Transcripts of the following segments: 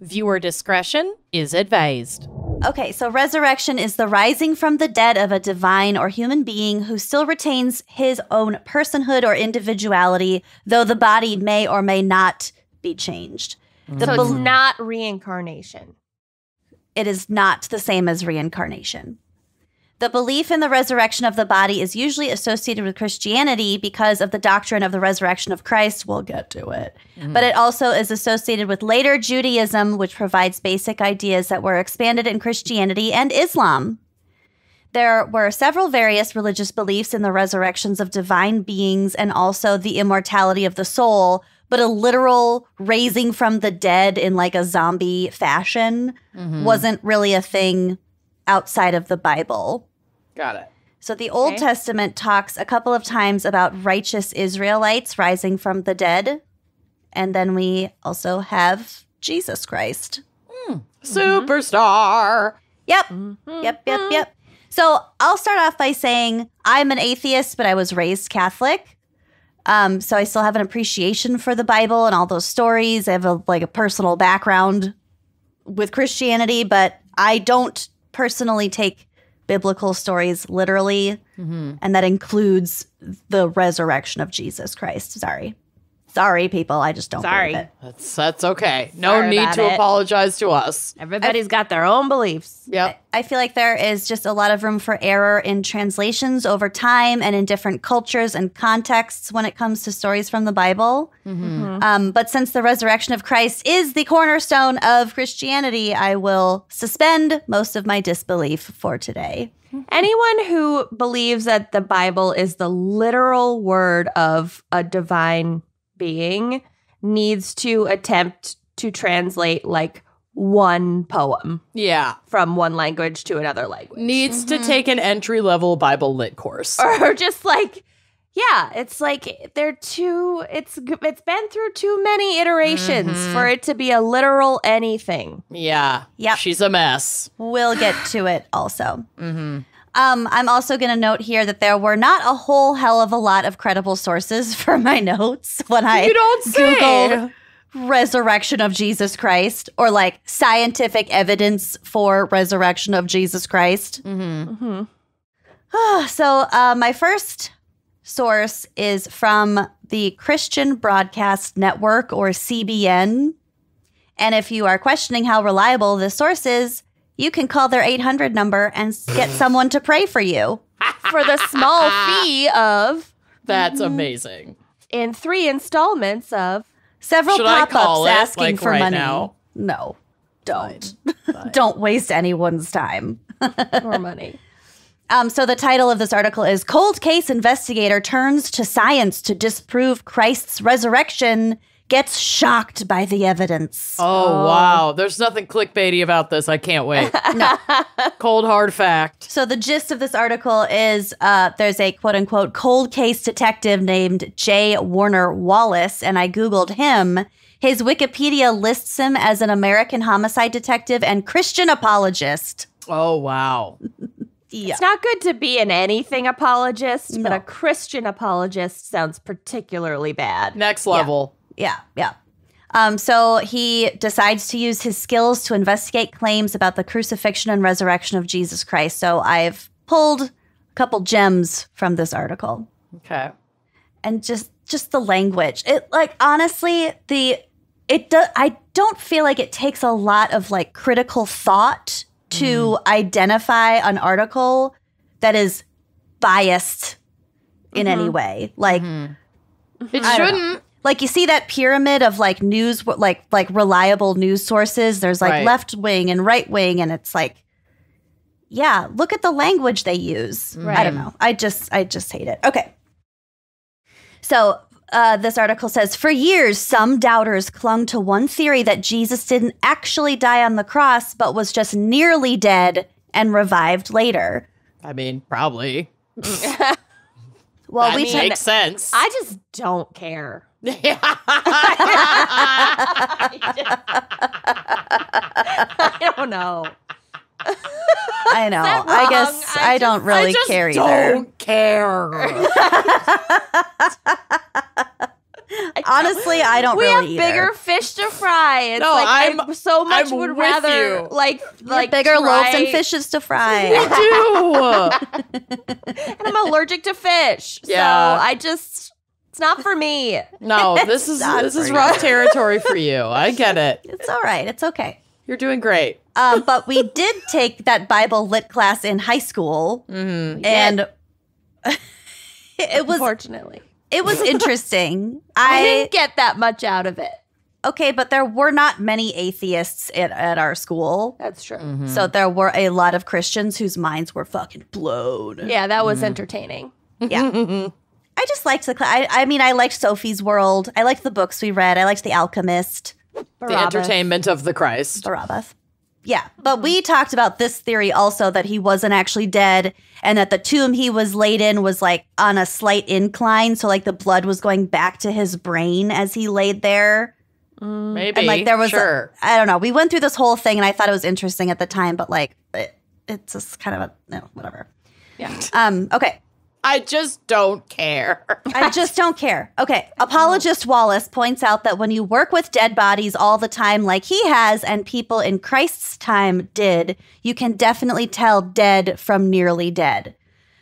Viewer discretion is advised. Okay, so resurrection is the rising from the dead of a divine or human being who still retains his own personhood or individuality, though the body may or may not be changed. So it's not reincarnation. It is not the same as reincarnation. The belief in the resurrection of the body is usually associated with Christianity because of the doctrine of the resurrection of Christ. We'll get to it. But it also is associated with later Judaism, which provides basic ideas that were expanded in Christianity and Islam. There were several various religious beliefs in the resurrections of divine beings and also the immortality of the soul, but a literal raising from the dead in like a zombie fashion wasn't really a thing outside of the Bible. Got it. So the Old Testament talks a couple of times about righteous Israelites rising from the dead. And then we also have Jesus Christ. Superstar. Yep. Yep. So I'll start off by saying I'm an atheist, but I was raised Catholic. So I still have an appreciation for the Bible and all those stories. I have a personal background with Christianity, but I don't personally take biblical stories literally, and that includes the resurrection of Jesus Christ. Sorry, people. I just don't believe it. That's okay. No need to apologize to us. Everybody's got their own beliefs. Yep. I feel like there is just a lot of room for error in translations over time and in different cultures and contexts when it comes to stories from the Bible. But since the resurrection of Christ is the cornerstone of Christianity, I will suspend most of my disbelief for today. Anyone who believes that the Bible is the literal word of a divine being needs to attempt to translate like one poem from one language to another language. Needs to take an entry-level Bible lit course. Or just like, it's like it's been through too many iterations for it to be a literal anything. Yeah. Yep. She's a mess. We'll get to it also. I'm also going to note here that there were not a whole hell of a lot of credible sources for my notes when I Googled resurrection of Jesus Christ or like scientific evidence for resurrection of Jesus Christ. So my first source is from the Christian Broadcast Network, or CBN. And if you are questioning how reliable this source is, you can call their 800 number and get someone to pray for you. For the small fee of... That's amazing. In 3 installments of... Several Should I call pop-ups it, asking like, for right money. now? No, don't. Don't waste anyone's time. Or money. So the title of this article is Cold Case Investigator Turns to Science to Disprove Christ's Resurrection, Gets Shocked by the Evidence. Oh, wow. There's nothing clickbaity about this. I can't wait. No. Cold, hard fact. So the gist of this article is there's a quote-unquote cold case detective named J. Warner Wallace, and I Googled him. His Wikipedia lists him as an American homicide detective and Christian apologist. Oh, wow. Yeah. It's not good to be an anything apologist, but a Christian apologist sounds particularly bad. Next level. Yeah. So he decides to use his skills to investigate claims about the crucifixion and resurrection of Jesus Christ. So I've pulled a couple gems from this article. Okay. And just the language. It like honestly, I don't feel like it takes a lot of like critical thought to identify an article that is biased in any way. Like It shouldn't. Like you see that pyramid of like news, like reliable news sources. There's like left wing and right wing, and it's like, yeah, look at the language they use. Right. I don't know. I just hate it. Okay. So this article says, for years, some doubters clung to one theory that Jesus didn't actually die on the cross, but was just nearly dead and revived later. I mean, probably. Well, That makes sense. I just don't care. I don't know. I know. I guess I don't really care either. Don't care. Honestly, I don't We really have bigger either. fish to fry. It's No, like I'm I so much I'm would with rather you. like Bigger loaves try- and fishes to fry. do. And I'm allergic to fish. Yeah. So it's not for me. No, this is not this is for rough territory for you. I get it. It's all right. It's okay. You're doing great. But we did take that Bible lit class in high school, and it was Unfortunately. interesting. I didn't get that much out of it. Okay, but there were not many atheists at our school. That's true. Mm-hmm. So there were a lot of Christians whose minds were fucking blown. Yeah, that was entertaining. Yeah. I just liked the class. I mean, I liked Sophie's World. I liked the books we read. I liked The Alchemist, The entertainment of the Christ. Barabbas. Yeah. But we talked about this theory also, that he wasn't actually dead and that the tomb he was laid in was like on a slight incline. So like the blood was going back to his brain as he laid there. Maybe. And like there was, sure. I don't know. We went through this whole thing and I thought it was interesting at the time, but like it's just kind of whatever. Yeah. Okay. I just don't care. I just don't care. Okay. Apologist Wallace points out that when you work with dead bodies all the time, like he has, and people in Christ's time did, you can definitely tell dead from nearly dead.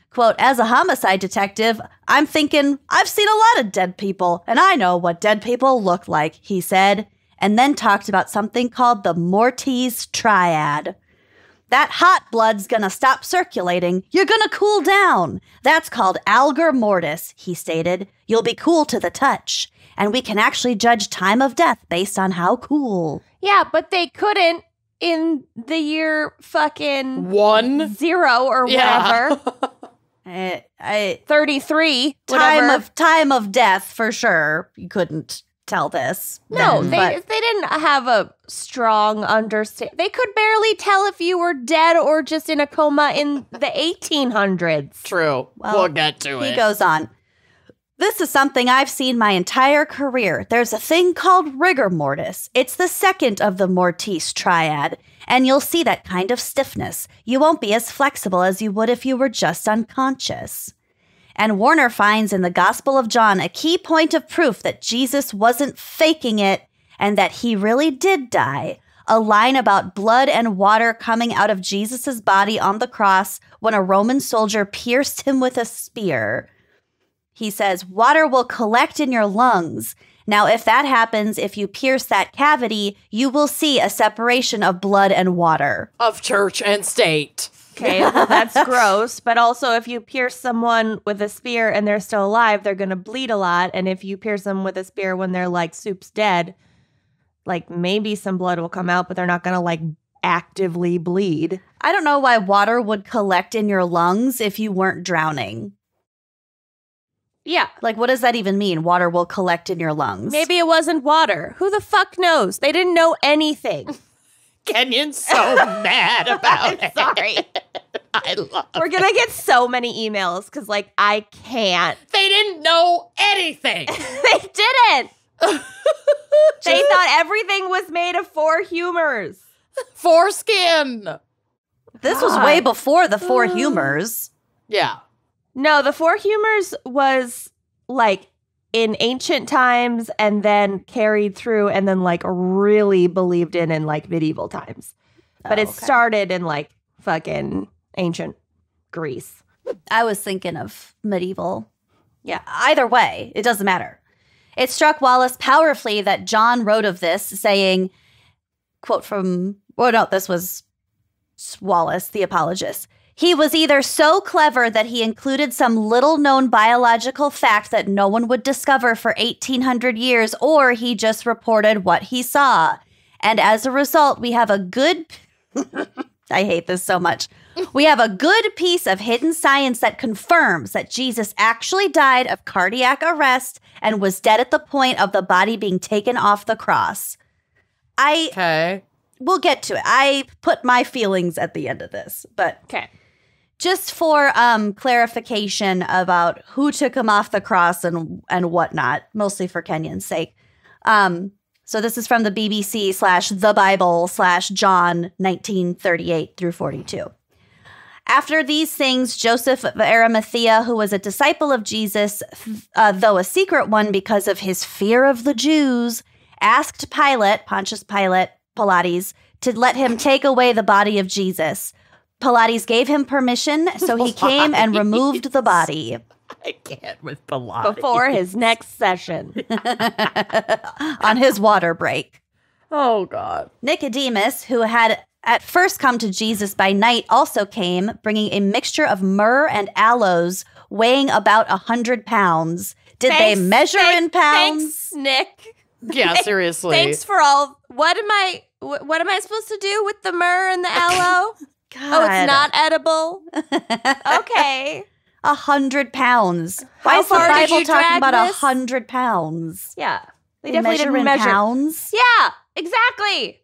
Quote, as a homicide detective, I'm thinking, I've seen a lot of dead people, and I know what dead people look like, he said, and then talked about something called the Mortis Triad. That hot blood's gonna stop circulating. You're gonna cool down. That's called algor mortis, he stated. You'll be cool to the touch. And we can actually judge time of death based on how cool. Yeah, but they couldn't in the year fucking 1. 0 or Yeah. whatever. 33, whatever. Time of death, for sure. You couldn't tell this. No, then, they didn't have a strong understanding. They could barely tell if you were dead or just in a coma in the 1800s. True. Well, we'll get to he it. goes on. This is something I've seen my entire career. There's a thing called rigor mortis. It's the second of the Mortis triad, and you'll see that kind of stiffness. You won't be as flexible as you would if you were just unconscious. And Warner finds in the Gospel of John a key point of proof that Jesus wasn't faking it and that he really did die. A line about blood and water coming out of Jesus' body on the cross when a Roman soldier pierced him with a spear. He says, water will collect in your lungs. Now, if that happens, if you pierce that cavity, you will see a separation of blood and water. Of church and state. Okay, well, that's gross. But also, if you pierce someone with a spear and they're still alive, they're going to bleed a lot. And if you pierce them with a spear when they're like soup's dead, like maybe some blood will come out, but they're not going to like actively bleed. I don't know why water would collect in your lungs if you weren't drowning. Yeah. Like, what does that even mean? Water will collect in your lungs. Maybe it wasn't water. Who the fuck knows? They didn't know anything. Kenyon's so mad about it. Sorry. I love We're going to get so many emails because, like, I can't. They didn't know anything. They didn't. They thought everything was made of 4 humors. Foreskin. This was God. way before the 4 humors. Yeah. No, the 4 humors was like in ancient times and then carried through and then like really believed in like medieval times. But Oh, it okay. started in like fucking ancient Greece. I was thinking of medieval. Yeah. Either way, it doesn't matter. It struck Wallace powerfully that John wrote of this, saying, quote from, well, no, this was Wallace, the apologist. He was either so clever that he included some little-known biological fact that no one would discover for 1,800 years, or he just reported what he saw. And as a result, we have a good... I hate this so much. We have a good piece of hidden science that confirms that Jesus actually died of cardiac arrest and was dead at the point of the body being taken off the cross. Okay. We'll get to it. I put my feelings at the end of this, but Okay. just for clarification about who took him off the cross and whatnot, mostly for Kenyon's sake. So this is from the BBC /The Bible /John 1938 through 42. After these things, Joseph of Arimathea, who was a disciple of Jesus, though a secret one because of his fear of the Jews, asked Pilate, Pontius Pilate, Pilates to let him take away the body of Jesus. Pilates gave him permission, so he came and removed the body. I can't with Pilates. Before his next session. On his water break. Oh, God. Nicodemus, who had at first come to Jesus by night, also came, bringing a mixture of myrrh and aloes, weighing about 100 pounds. Did they measure in pounds? Thanks, Nick. Yeah, seriously. Thanks for all. What am I supposed to do with the myrrh and the aloe? God. Oh, it's not edible? Okay. 100 pounds. Why How is the far did Bible you talking drag about this? 100 pounds? Yeah. They They definitely measure didn't in measure. pounds? Yeah, exactly.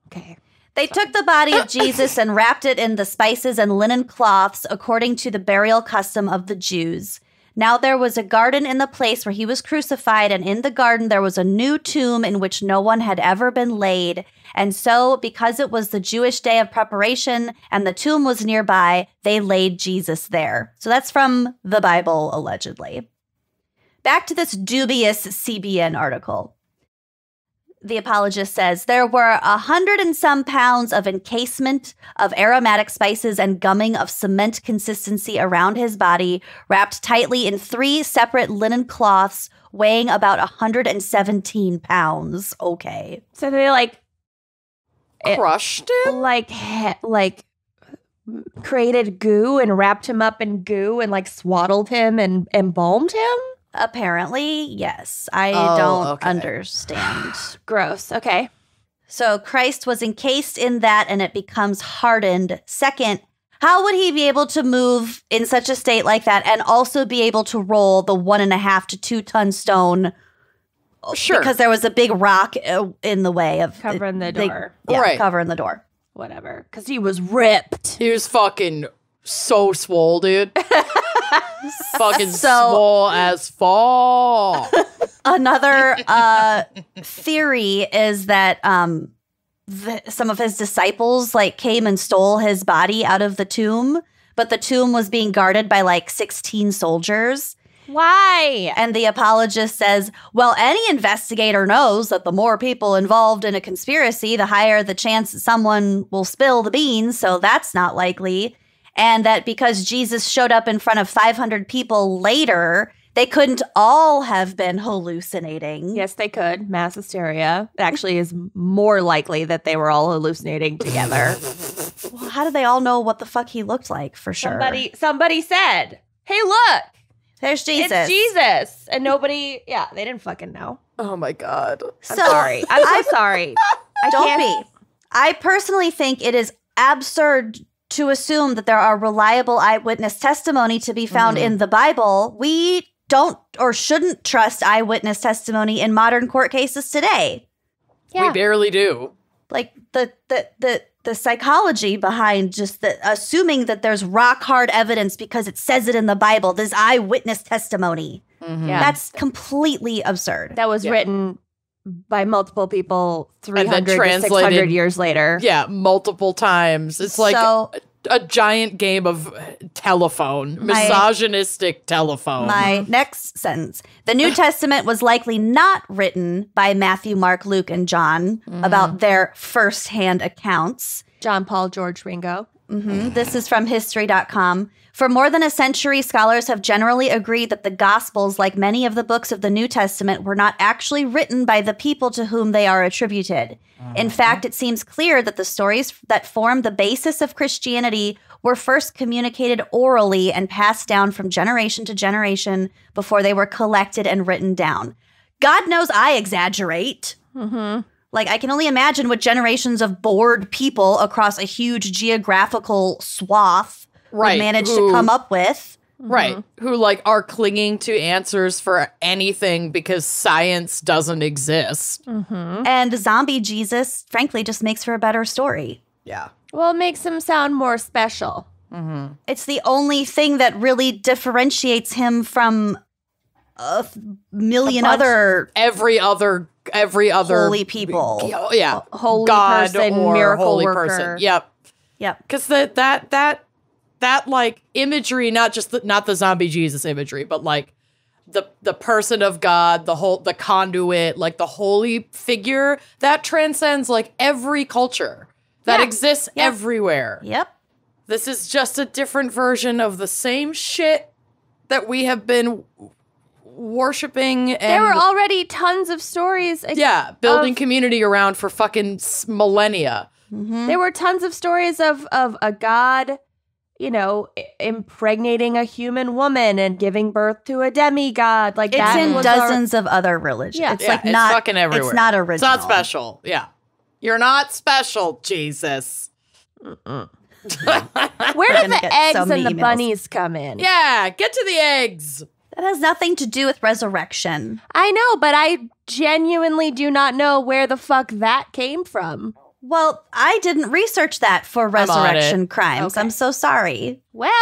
Okay. They took the body of Jesus and wrapped it in the spices and linen cloths according to the burial custom of the Jews. Now there was a garden in the place where he was crucified, and in the garden there was a new tomb in which no one had ever been laid. And so, because it was the Jewish day of preparation and the tomb was nearby, they laid Jesus there. So that's from the Bible, allegedly. Back to this dubious CBN article. The apologist says, there were 100 and some pounds of encasement of aromatic spices and gumming of cement consistency around his body, wrapped tightly in 3 separate linen cloths, weighing about 117 pounds. Okay. So they Crushed it? created goo and wrapped him up in goo and swaddled him and embalmed him? Apparently, yes. I Oh, don't okay. understand. Gross. Okay. So Christ was encased in that and it becomes hardened. Second, how would he be able to move in such a state like that and also be able to roll the 1.5 to 2 ton stone? Sure. Because there was a big rock in the way of Covering the door. Yeah, Right. covering the door. Whatever. Because he was ripped. He was fucking so swole, dude. Fucking So- swole as fuck. Another theory is that some of his disciples came and stole his body out of the tomb, but the tomb was being guarded by 16 soldiers. Why? And the apologist says, well, any investigator knows that the more people involved in a conspiracy, the higher the chance that someone will spill the beans, so that's not likely. And that because Jesus showed up in front of 500 people later, they couldn't all have been hallucinating. Yes, they could. Mass hysteria. It actually is more likely that they were all hallucinating together. Well, how do they all know what the fuck he looked like for sure? Somebody said, hey, look, There's Jesus. it's Jesus. And nobody, they didn't fucking know. Oh my God. I'm sorry. I'm so sorry. Don't be. I personally think it is absurd to assume that there are reliable eyewitness testimony to be found in the Bible. We don't or shouldn't trust eyewitness testimony in modern court cases today. We barely do. The psychology behind just assuming that there's rock hard evidence because it says it in the Bible, this eyewitness testimony. Yeah. That's completely absurd. That was written by multiple people then 300 to 600 translated- years later. Yeah, multiple times. It's like So- a giant game of telephone, misogynistic telephone. My next sentence. The New Testament was likely not written by Matthew, Mark, Luke, and John about their firsthand accounts. John, Paul, George, Ringo. This is from history.com. For more than a century, scholars have generally agreed that the Gospels, like many of the books of the New Testament, were not actually written by the people to whom they are attributed. In fact, it seems clear that the stories that form the basis of Christianity were first communicated orally and passed down from generation to generation before they were collected and written down. God knows I exaggerate. I can only imagine what generations of bored people across a huge geographical swath would manage to come up with. Right. Who are clinging to answers for anything because science doesn't exist. And zombie Jesus, frankly, just makes for a better story. Yeah. Well, it makes him sound more special. It's the only thing that really differentiates him from a million other Every other holy people. Yeah. Holy God person, or miracle holy worker. person. Yep. Yep. Because that imagery, not the zombie Jesus imagery, but the person of God, the conduit, like the holy figure that transcends like every culture that exists everywhere. Yep. This is just a different version of the same shit that we have been worshiping. And There were already tons of stories. building community around for fucking millennia. There were tons of stories of a god, impregnating a human woman and giving birth to a demigod. Like It's that in was dozens of other religions. Yeah. It's Yeah, like not fucking everywhere. It's not original. It's not special. Yeah. You're not special, Jesus. Where do gonna the get eggs so and many the emails. bunnies come in? Yeah, get to the eggs. That has nothing to do with resurrection. I know, but I genuinely do not know where the fuck that came from. Well, I didn't research that for on resurrection it. crimes. Okay. I'm so sorry. Well,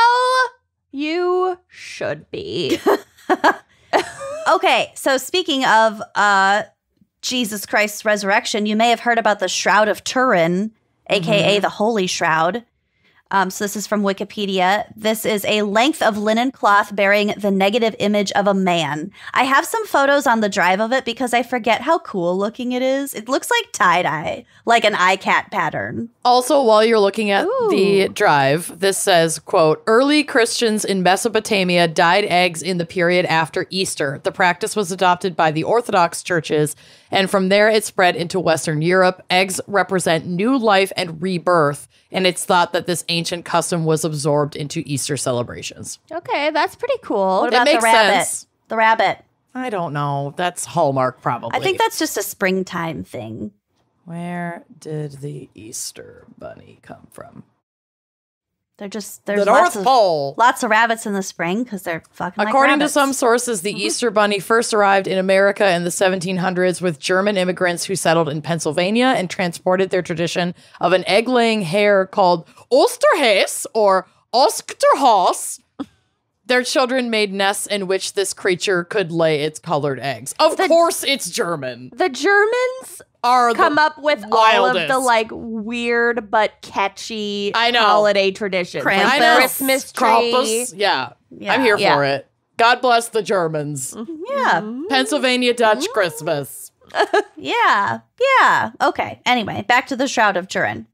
you should be. Okay, so speaking of Jesus Christ's resurrection, you may have heard about the Shroud of Turin, aka the Holy Shroud. So this is from Wikipedia. This is a length of linen cloth bearing the negative image of a man. I have some photos on the drive of it because I forget how cool looking it is. It looks like tie-dye, like an iCat pattern. Also, while you're looking at the drive, this says, quote, early Christians in Mesopotamia dyed eggs in the period after Easter. The practice was adopted by the Orthodox churches, and from there it spread into Western Europe. Eggs represent new life and rebirth, and it's thought that this ancient custom was absorbed into Easter celebrations. Okay, that's pretty cool. What about the makes rabbit? sense. The rabbit. I don't know. That's Hallmark, probably. I think that's just a springtime thing. Where did the Easter bunny come from? There's The lots North of Pole. lots of rabbits in the spring because they're fucking like According to rabbits. some sources, the Easter Bunny first arrived in America in the 1700s with German immigrants who settled in Pennsylvania and transported their tradition of an egg-laying hare called Osterhase or Osterhaus. Their children made nests in which this creature could lay its colored eggs. Of course, it's German. The Germans Are come the up with all of the wildest. like weird but catchy I know. holiday traditions. Krampus. Like I know. Christmas tree. Krampus. Yeah. I'm here Yeah. for it. God bless the Germans. Yeah. Pennsylvania Dutch Christmas. Yeah. Yeah. Okay. Anyway, back to the Shroud of Turin.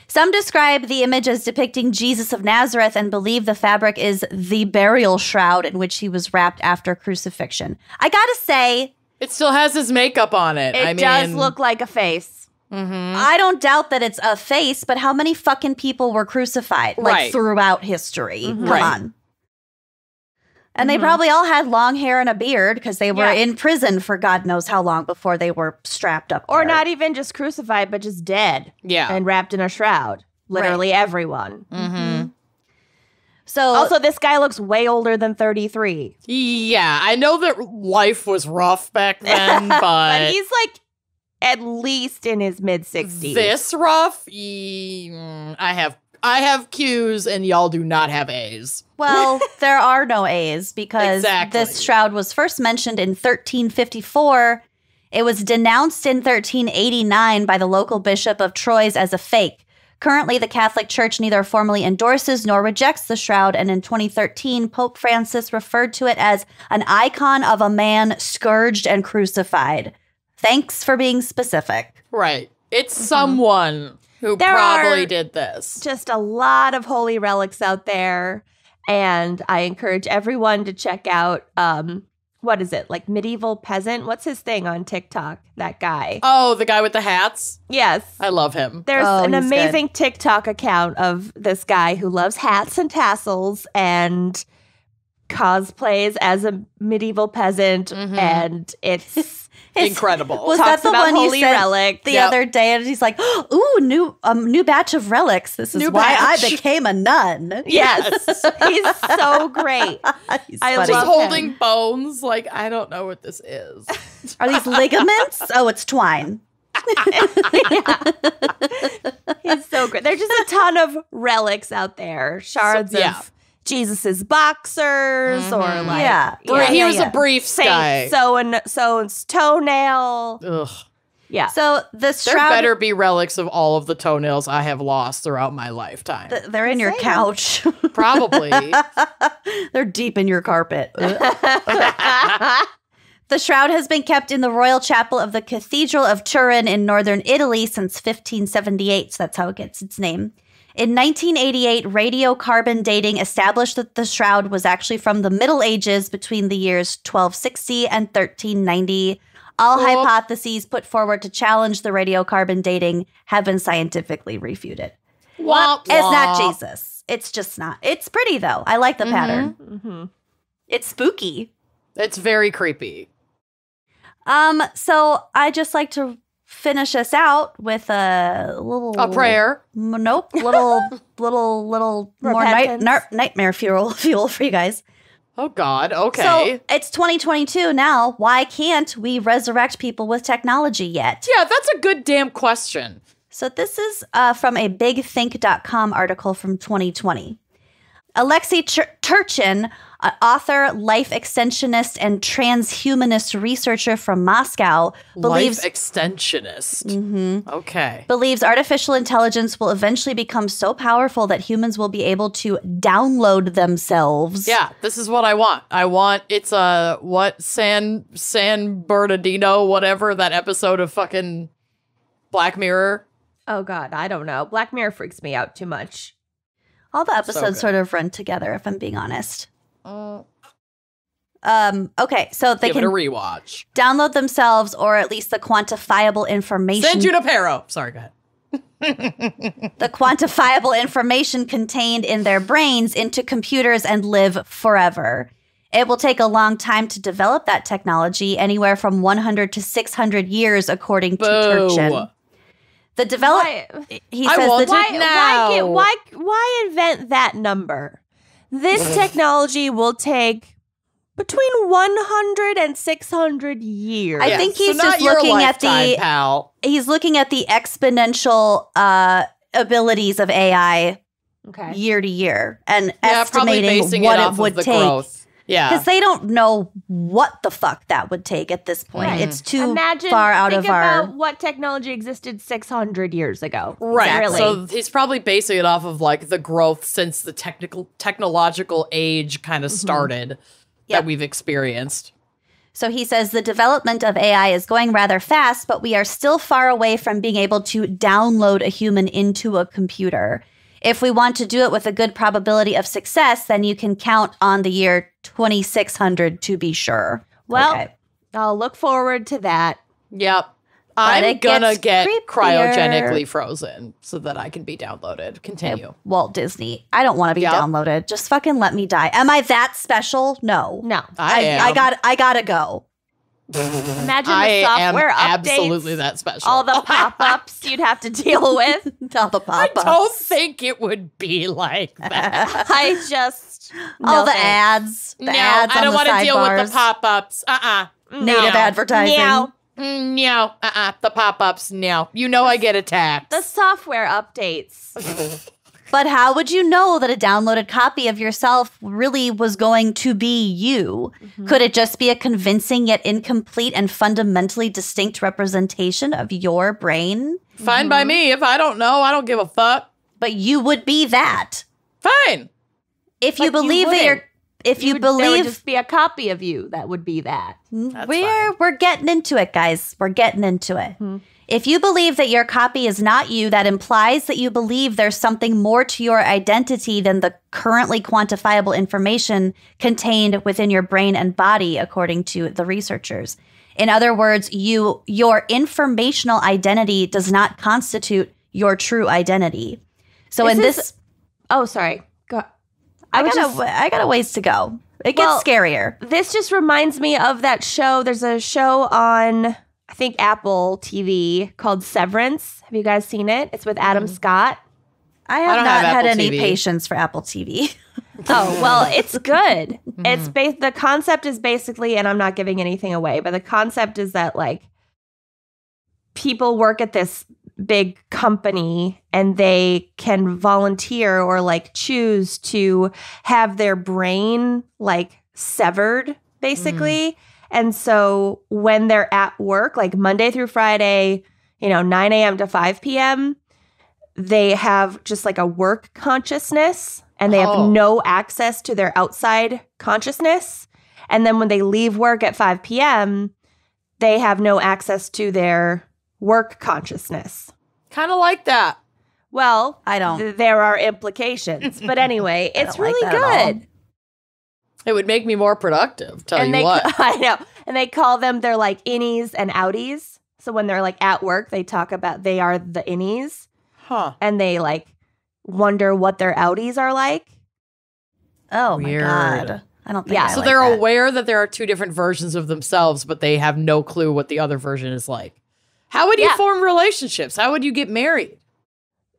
Some describe the image as depicting Jesus of Nazareth and believe the fabric is the burial shroud in which he was wrapped after crucifixion. I gotta say, It still has his makeup on it. It I mean, does look like a face. I don't doubt that it's a face, but how many fucking people were crucified like Right. throughout history? Come Right. on. And they probably all had long hair and a beard because they were Yeah. in prison for God knows how long before they were strapped up. Or there. not even just crucified, but just dead. Yeah. And wrapped in a shroud. Literally everyone. So Also, this guy looks way older than 33. Yeah, I know that life was rough back then, But but he's like at least in his mid 60s. this rough, I have Q's and y'all do not have A's. Well, there are no A's because Exactly. this shroud was first mentioned in 1354. It was denounced in 1389 by the local bishop of Troyes as a fake. Currently, the Catholic Church neither formally endorses nor rejects the shroud, and in 2013, Pope Francis referred to it as an icon of a man scourged and crucified. Thanks for being specific. Right. It's someone who There probably are- did this. Just a lot of holy relics out there. And I encourage everyone to check out, what is it? Like Medieval Peasant? What's his thing on TikTok? That guy. Oh, the guy with the hats? Yes. I love him. There's Oh, an he's amazing TikTok account of this guy who loves hats and tassels and cosplays as a medieval peasant. And it's Incredible. Was talks that the about one you holy sent relic. the Yep. other day? And he's like, "Ooh, new batch of relics. This is New why batch. I became a nun." Yes. He's so great. He's I funny. love Just holding bones. Like, I don't know what this is. Are these ligaments? Oh, it's twine. He's so great. There's just a ton of relics out there. Shards yeah. of Jesus's boxers or like Yeah. He was yeah. a brief guy. Saint so-and-so's toenail. Ugh. Yeah. So the There shroud, better be relics of all of the toenails I have lost throughout my lifetime. they're in your couch. Probably. They're deep in your carpet. The shroud has been kept in the royal chapel of the Cathedral of Turin in northern Italy since 1578. So that's how it gets its name. In 1988, radiocarbon dating established that the shroud was actually from the Middle Ages between the years 1260 and 1390. All hypotheses put forward to challenge the radiocarbon dating have been scientifically refuted. Womp, It's not womp. Jesus. It's just not. It's pretty, though. I like the pattern. Mm-hmm. It's spooky. It's very creepy. So I just like to finish us out with a little A prayer. Nope, little more Repentance. nightmare fuel for you guys. Oh, God. Okay. So it's 2022 now. Why can't we resurrect people with technology yet? yeah, that's a good damn question. So this is from a BigThink.com article from 2020. Alexei Turchin, an author, life extensionist, and transhumanist researcher from Moscow, believes Life extensionist. Okay. believes artificial intelligence will eventually become so powerful that humans will be able to download themselves. Yeah, this is what I want. It's San Bernardino, whatever, that episode of fucking Black Mirror. Oh, God. I don't know. Black Mirror freaks me out too much. All the episodes good. sort of run together, if I'm being honest. Uh, Okay, so they give it can a rewatch. download themselves or at least the quantifiable information. Send Junipero. Sorry, go ahead. The quantifiable information contained in their brains into computers and live forever. It will take a long time to develop that technology, anywhere from 100 to 600 years, according to Boo. Turchin. The develop he I says want the it now. Why invent that number? This technology will take between 100 and 600 years. I think he's so not just your looking at lifetime, the pal. he's looking at the exponential abilities of AI Okay. year to year and Yeah, probably estimating basing what it it off would of the take. growth. Yeah. Because they don't know what the fuck that would take at this point. Right. It's too Imagine, far out think of our. about what technology existed 600 years ago. Right. Really. So he's probably basing it off of like the growth since the technological age kind of started Yep. that we've experienced. So he says the development of AI is going rather fast, but we are still far away from being able to download a human into a computer. If we want to do it with a good probability of success, then you can count on the year 2600 to be sure. Well, Okay. I'll look forward to that. Yep. I'm it gonna gets get creepier. cryogenically frozen so that I can be downloaded. Continue. Walt Disney. I don't want to be Yep. downloaded. Just fucking let me die. Am I that special? No. No. I am. I gotta go. Imagine I the am software updates. absolutely that special. All the pop-ups you'd have to deal with. All the I pop-ups. don't think it would be like that. I just All the thanks. ads. The no, ads I on don't the want to deal with sidebars. the pop-ups. Native No. advertising. Meow. No. The pop-ups. No. You know I get attacked. The software updates. But how would you know that a downloaded copy of yourself really was going to be you? Could it just be a convincing yet incomplete and fundamentally distinct representation of your brain? Fine by me. If I don't know, I don't give a fuck. But you would be that. Fine. If you But you believe that you're wouldn't. if you There would believe just be a copy of you that would be that. That's we're getting into it, guys. We're getting into it. If you believe that your copy is not you, that implies that you believe there's something more to your identity than the currently quantifiable information contained within your brain and body, according to the researchers. In other words, your informational identity does not constitute your true identity. So in This this, is- Oh, sorry. Go. I got a ways to go. It gets Well, scarier. This just reminds me of that show. There's a show on, I think, Apple TV called Severance. Have you guys seen it? It's with Adam Scott. I have don't not have had Apple any TV. patience for Apple TV. Oh, well, it's good. It's the concept is basically, and I'm not giving anything away, but the concept is that like people work at this big company and they can volunteer or like choose to have their brain like severed basically. And so when they're at work, like Monday through Friday, 9 a.m. to 5 p.m., they have just like a work consciousness and they have no access to their outside consciousness. And then when they leave work at 5 p.m., they have no access to their work consciousness. Kind of like that. Well, I don't. There are implications. But anyway, it's really good. It would make me more productive, tell you what. I know. And they call them, they're like innies and outies. So when they're like at work, they talk about they are the innies. Huh. And they like wonder what their outies are like. Oh, Weird. my God. I don't think Yeah. I So like they're that. aware that there are two different versions of themselves, but they have no clue what the other version is like. How would you form relationships? How would you get married?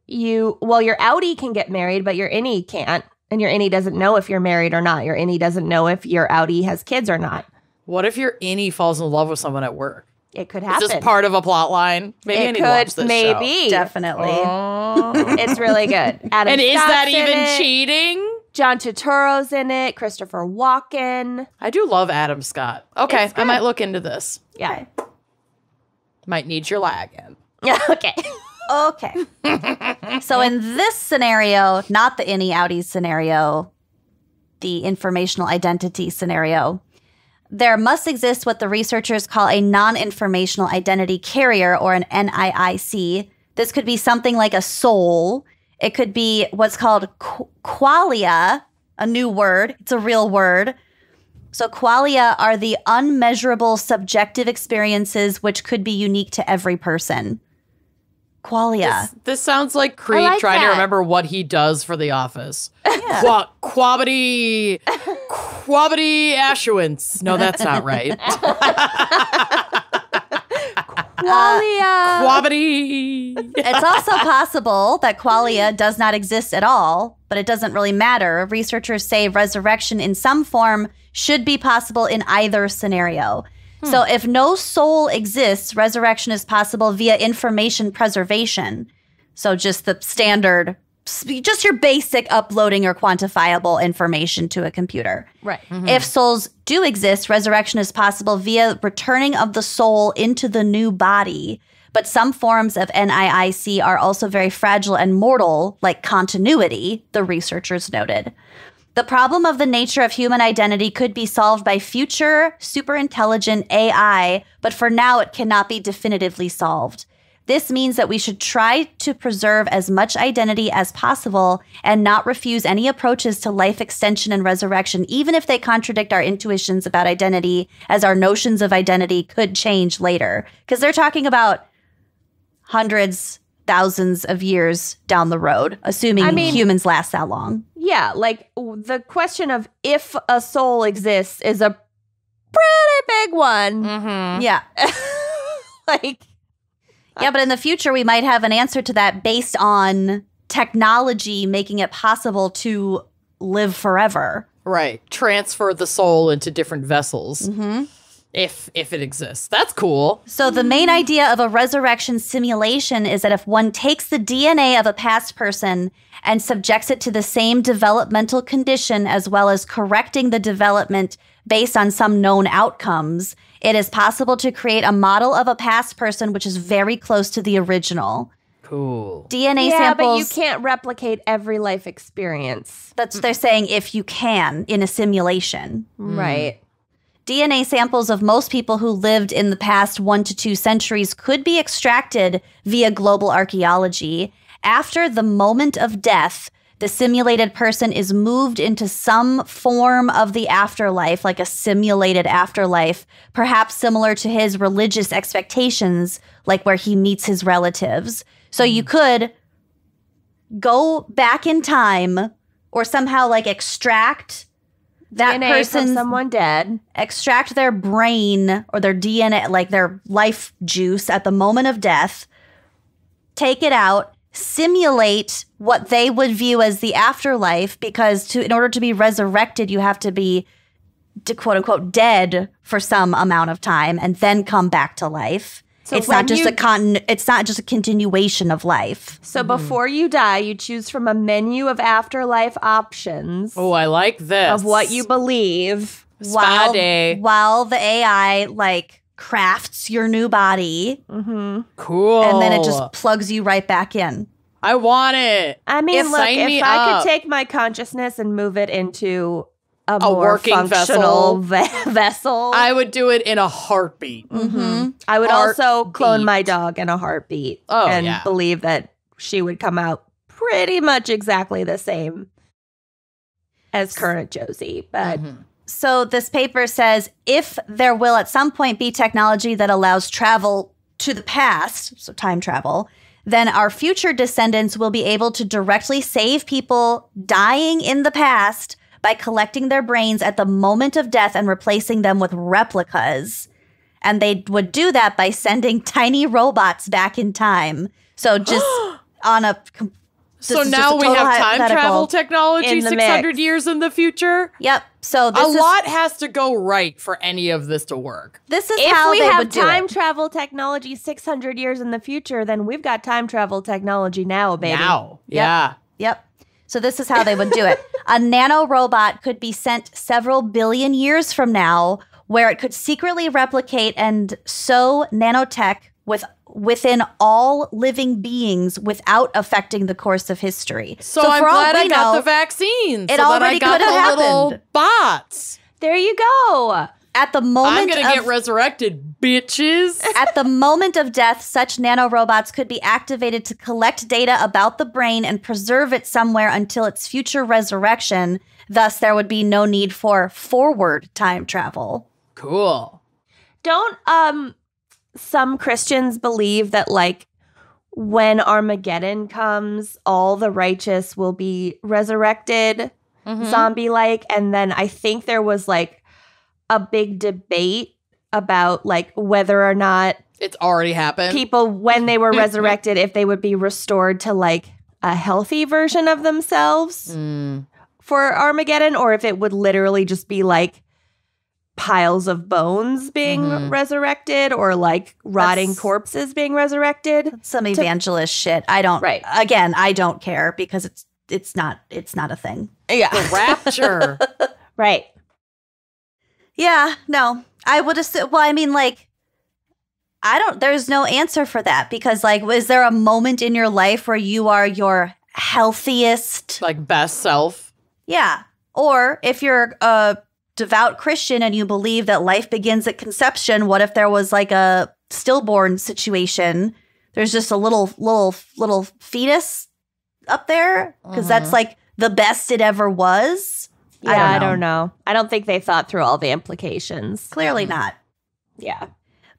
Your outie can get married, but your innie can't. And your innie doesn't know if you're married or not. Your innie doesn't know if your outie has kids or not. What if your innie falls in love with someone at work? It could happen. Is this part of a plot line? Maybe I need to watch this maybe. show. Definitely. It's really good. Adam And is Scott's that in even it. cheating? John Turturro's in it. Christopher Walken. I do love Adam Scott. Okay, It's I good. might look into this. Yeah. Might need your lag in. Yeah. Okay. Okay. So in this scenario, not the innie outies scenario, the informational identity scenario, there must exist what the researchers call a non-informational identity carrier, or an NIIC. This could be something like a soul. It could be what's called qualia, a new word. It's a real word. So qualia are the unmeasurable subjective experiences which could be unique to every person. Qualia. This sounds like Creed like trying to that. remember what he does for The Office. Yeah. Quabity Ashewance. No, that's not right. Qualia. Quabity. It's also possible that qualia does not exist at all, but it doesn't really matter. Researchers say resurrection in some form should be possible in either scenario. So if no soul exists, resurrection is possible via information preservation. So just the standard, just your basic uploading or quantifiable information to a computer. Right. If souls do exist, resurrection is possible via returning of the soul into the new body. But some forms of NIIC are also very fragile and mortal, like continuity, the researchers noted. The problem of the nature of human identity could be solved by future superintelligent AI, but for now it cannot be definitively solved. This means that we should try to preserve as much identity as possible and not refuse any approaches to life extension and resurrection, even if they contradict our intuitions about identity, as our notions of identity could change later. Because they're talking about hundreds, thousands of years down the road, assuming humans last that long. Yeah, like the question of if a soul exists is a pretty big one. Yeah. Like, Yeah, but in the future, we might have an answer to that based on technology making it possible to live forever. Right. Transfer the soul into different vessels. If it exists. That's cool. So the main idea of a resurrection simulation is that if one takes the DNA of a past person and subjects it to the same developmental condition, as well as correcting the development based on some known outcomes, it is possible to create a model of a past person which is very close to the original. Cool. DNA yeah, samples. but you can't replicate every life experience. That's what they're saying, if you can in a simulation. Right. DNA samples of most people who lived in the past 1 to 2 centuries could be extracted via global archaeology. After the moment of death, the simulated person is moved into some form of the afterlife, like a simulated afterlife, perhaps similar to his religious expectations, like where he meets his relatives. So you could go back in time or somehow like extract that DNA person's from someone dead. extract their brain or their DNA, like their life juice at the moment of death, take it out, simulate what they would view as the afterlife, because in order to be resurrected, you have to be quote unquote dead for some amount of time and then come back to life. So it's not when just you- it's not just a continuation of life. So before you die, you choose from a menu of afterlife options Oh, I like this. of what you believe. Spa day. while the AI like crafts your new body, Cool. and then it just plugs you right back in. I want it. I mean, look, sign me if I up. could take my consciousness and move it into a more working functional vessel, I would do it in a heartbeat. I would also clone Heartbeat. my dog in a heartbeat Oh, and yeah. believe that she would come out pretty much exactly the same as current Josie. But So this paper says if there will at some point be technology that allows travel to the past, so time travel, then our future descendants will be able to directly save people dying in the past by collecting their brains at the moment of death and replacing them with replicas. And they would do that by sending tiny robots back in time. So just on a... So now we have time travel technology in the 600 mix. years in the future. Yep. So A this is, lot has to go right for any of this to work. this is if how we they have would do time it. travel technology 600 years in the future, then we've got time travel technology now, baby. Now. Yeah. Yep. So this is how they would do it. A nano robot could be sent several billion years from now, where it could secretly replicate and sow nanotech within all living beings without affecting the course of history. So I'm for all glad I we got know, the vaccine. it so already that I got could have the little happened. bots. There you go. At the I'm moment going to get resurrected, bitches. At the moment of death, such nanorobots could be activated to collect data about the brain and preserve it somewhere until its future resurrection. Thus, there would be no need for forward time travel. Cool. Don't some Christians believe that like when Armageddon comes, all the righteous will be resurrected zombie like? And then I think there was like a big debate about like whether or not It's already happened. people, when they were resurrected, if they would be restored to like a healthy version of themselves for Armageddon, or if it would literally just be like piles of bones being resurrected or like rotting That's- corpses being resurrected. Some evangelist shit. I don't. Right. Again, I don't care because it's not a thing. Yeah. The rapture. Right. Yeah. No. I would assume. Well, I mean, like, I don't. There's no answer for that because, like, is there a moment in your life where you are your healthiest? Like best self. Yeah. Or if you're a devout Christian and you believe that life begins at conception, what if there was like a stillborn situation? There's just a little fetus up there because that's like the best it ever was. Yeah, I don't know. I don't think they thought through all the implications. Clearly not. Yeah.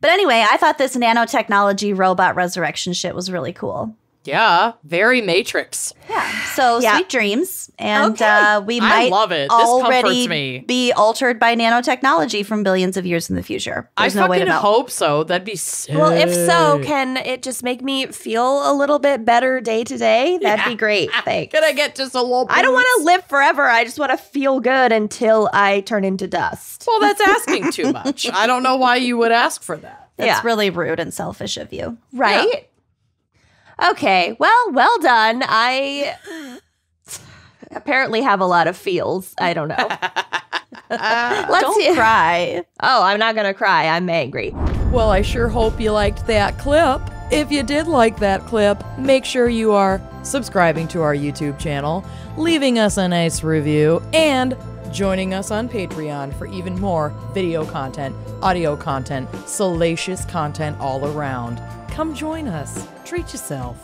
But anyway, I thought this nanotechnology robot resurrection shit was really cool. Yeah. Very Matrix. Yeah. So Yeah. sweet dreams. And Okay. we I might love it. This already comforts me. be altered by nanotechnology from billions of years in the future. There's I no way to fucking know. hope so. That'd be sick. Well, if so, can it just make me feel a little bit better day to day? That'd be great. Thanks. Can I get just a little I don't want to boost? live forever. I just want to feel good until I turn into dust. Well, that's asking too much. I don't know why you would ask for that. That's Yeah. really rude and selfish of you. Right? Okay. Well done. I apparently have a lot of feels. I don't know. Let's Don't see. cry. Oh, I'm not going to cry. I'm angry. Well, I sure hope you liked that clip. If you did like that clip, make sure you are subscribing to our YouTube channel, leaving us a nice review, and joining us on Patreon for even more video content, audio content, salacious content all around. Come join us. Treat yourself.